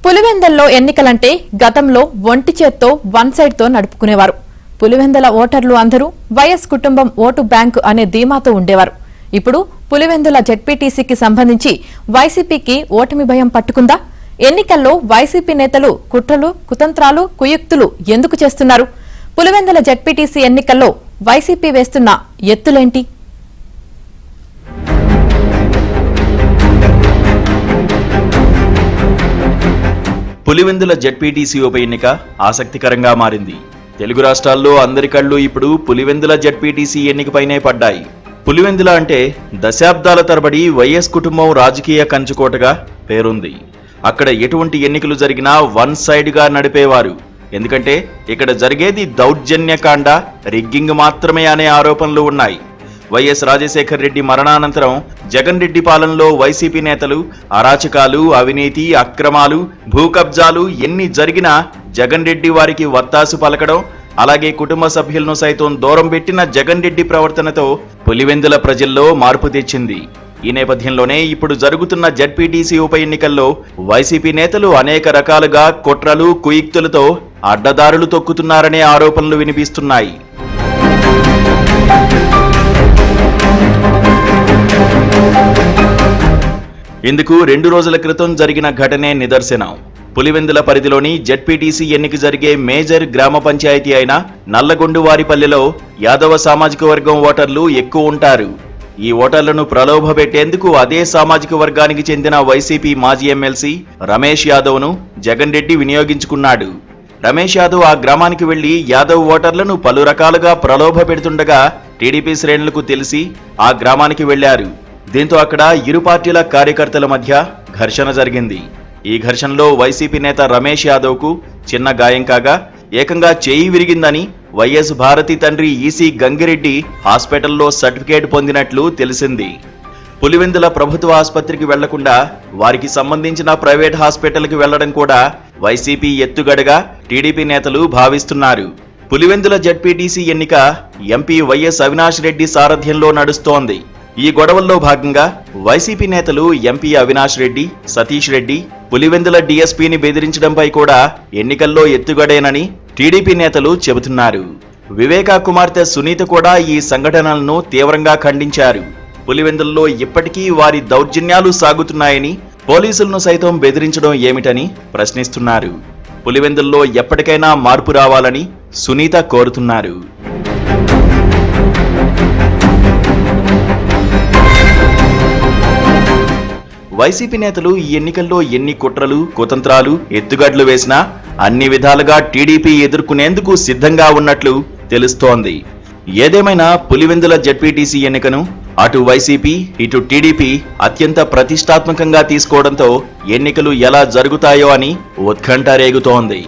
పులివెందల్లో ఎన్నికలంటే గతంలో ఒంటి చేత్తో వన్ సైడ్ తో నడుపుకునేవారు. పులివెందల ఓటర్లు అందరూ వైఎస్ కుటుంబం ఓటు బ్యాంకు అనే ధీమాతో ఉండేవారు. ఇప్పుడు పులివెందుల జెడ్పీటీసీకి సంబంధించి వైసీపీకి ఓటమి భయం పట్టుకుందా? ఎన్నికల్లో వైసీపీ నేతలు కుట్రలు, కుతంత్రాలు, కుయుక్తులు ఎందుకు చేస్తున్నారు? పులివెందుల జెడ్పీటీసీ ఎన్నికల్లో వైసీపీ వేస్తున్న ఎత్తులేంటి? పులివెందుల జెడ్పీటీసీ ఉప ఎన్నిక ఆసక్తికరంగా మారింది. తెలుగు రాష్ట్రాల్లో అందరి కళ్ళు ఇప్పుడు పులివెందుల జెడ్పీటీసీ ఎన్నికపైనే పడ్డాయి. పులివెందుల అంటే దశాబ్దాల తరబడి వైఎస్ కుటుంబం రాజకీయ కంచుకోటగా పేరుంది. అక్కడ ఎటువంటి ఎన్నికలు జరిగినా వన్ సైడ్ గా నడిపేవారు. ఎందుకంటే ఇక్కడ జరిగేది దౌర్జన్యకాండ, రిగ్గింగ్ మాత్రమే అనే ఆరోపణలు ఉన్నాయి. వైఎస్ రాజశేఖర్ రెడ్డి మరణానంతరం జగన్ రెడ్డి పాలనలో వైసీపీ నేతలు అరాచకాలు, అవినీతి, అక్రమాలు, భూకబ్జాలు ఎన్ని జరిగినా జగన్ రెడ్డి వారికి వత్తాసు పలకడం, అలాగే కుటుంబ సభ్యులను సైతం దూరం పెట్టిన జగన్ రెడ్డి ప్రవర్తనతో పులివెందుల ప్రజల్లో మార్పు తెచ్చింది. ఈ నేపథ్యంలోనే ఇప్పుడు జరుగుతున్న జెడ్పీటీసీ ఉప ఎన్నికల్లో వైసీపీ నేతలు అనేక రకాలుగా కుట్రలు, కుయుక్తులతో అడ్డదారులు తొక్కుతున్నారనే ఆరోపణలు వినిపిస్తున్నాయి. ఇందుకు 2 రోజుల క్రితం జరిగిన ఘటనే నిదర్శనం. పులివెందుల పరిధిలోని జెడ్పీటీసీ ఎన్నిక జరిగే మేజర్ గ్రామ పంచాయతీ అయిన నల్లగొండువారిపల్లెలో యాదవ సామాజిక వర్గం ఓటర్లు ఎక్కువ ఉంటారు. ఈ ఓటర్లను ప్రలోభపెట్టేందుకు అదే సామాజిక వర్గానికి చెందిన వైసీపీ మాజీ ఎమ్మెల్సీ రమేష్ యాదవ్ను జగన్ రెడ్డి వినియోగించుకున్నాడు. రమేష్ యాదవ్ ఆ గ్రామానికి వెళ్లి యాదవ్ ఓటర్లను పలు రకాలుగా ప్రలోభ పెడుతుండగా టీడీపీ శ్రేణులకు తెలిసి ఆ గ్రామానికి వెళ్లారు. దీంతో అక్కడ ఇరు పార్టీల కార్యకర్తల మధ్య ఘర్షణ జరిగింది. ఈ ఘర్షణలో వైసీపీ నేత రమేష్ యాదవ్కు చిన్న గాయం కాగా ఏకంగా చేయి విరిగిందని వైఎస్ భారతి తండ్రి ఈసీ గంగిరెడ్డి హాస్పిటల్లో సర్టిఫికేట్ పొందినట్లు తెలిసింది. పులివెందుల ప్రభుత్వ ఆసుపత్రికి వెళ్లకుండా వారికి సంబంధించిన ప్రైవేట్ హాస్పిటల్కి వెళ్లడం కూడా వైసీపీ ఎత్తుగడగా టీడీపీ నేతలు భావిస్తున్నారు. పులివెందుల జెడ్పీటీసీ ఎన్నిక ఎంపీ వైఎస్ అవినాష్ రెడ్డి సారథ్యంలో నడుస్తోంది. ఈ గొడవల్లో భాగంగా వైసీపీ నేతలు ఎంపీ అవినాష్ రెడ్డి, సతీష్ రెడ్డి పులివెందుల డీఎస్పీని బెదిరించడంపై కూడా ఎన్నికల్లో ఎత్తుగడేనని టీడీపీ నేతలు చెబుతున్నారు. వివేకా కుమార్తె సునీత కూడా ఈ సంఘటనలను తీవ్రంగా ఖండించారు. పులివెందుల్లో ఇప్పటికీ వారి దౌర్జన్యాలు సాగుతున్నాయని, పోలీసులను సైతం బెదిరించడం ఏమిటని ప్రశ్నిస్తున్నారు. పులివెందుల్లో ఎప్పటికైనా మార్పు రావాలని సునీత కోరుతున్నారు. వైసీపీ నేతలు ఈ ఎన్నికల్లో ఎన్ని కుట్రలు, కుతంత్రాలు, ఎత్తుగడ్లు వేసినా అన్ని విధాలుగా టీడీపీ ఎదుర్కొనేందుకు సిద్ధంగా ఉన్నట్లు తెలుస్తోంది. ఏదేమైనా పులివెందుల జెడ్పీటీసీ ఎన్నికను అటు వైసీపీ, ఇటు టీడీపీ అత్యంత ప్రతిష్టాత్మకంగా తీసుకోవడంతో ఎన్నికలు ఎలా జరుగుతాయో అని ఉత్కంఠ రేగుతోంది.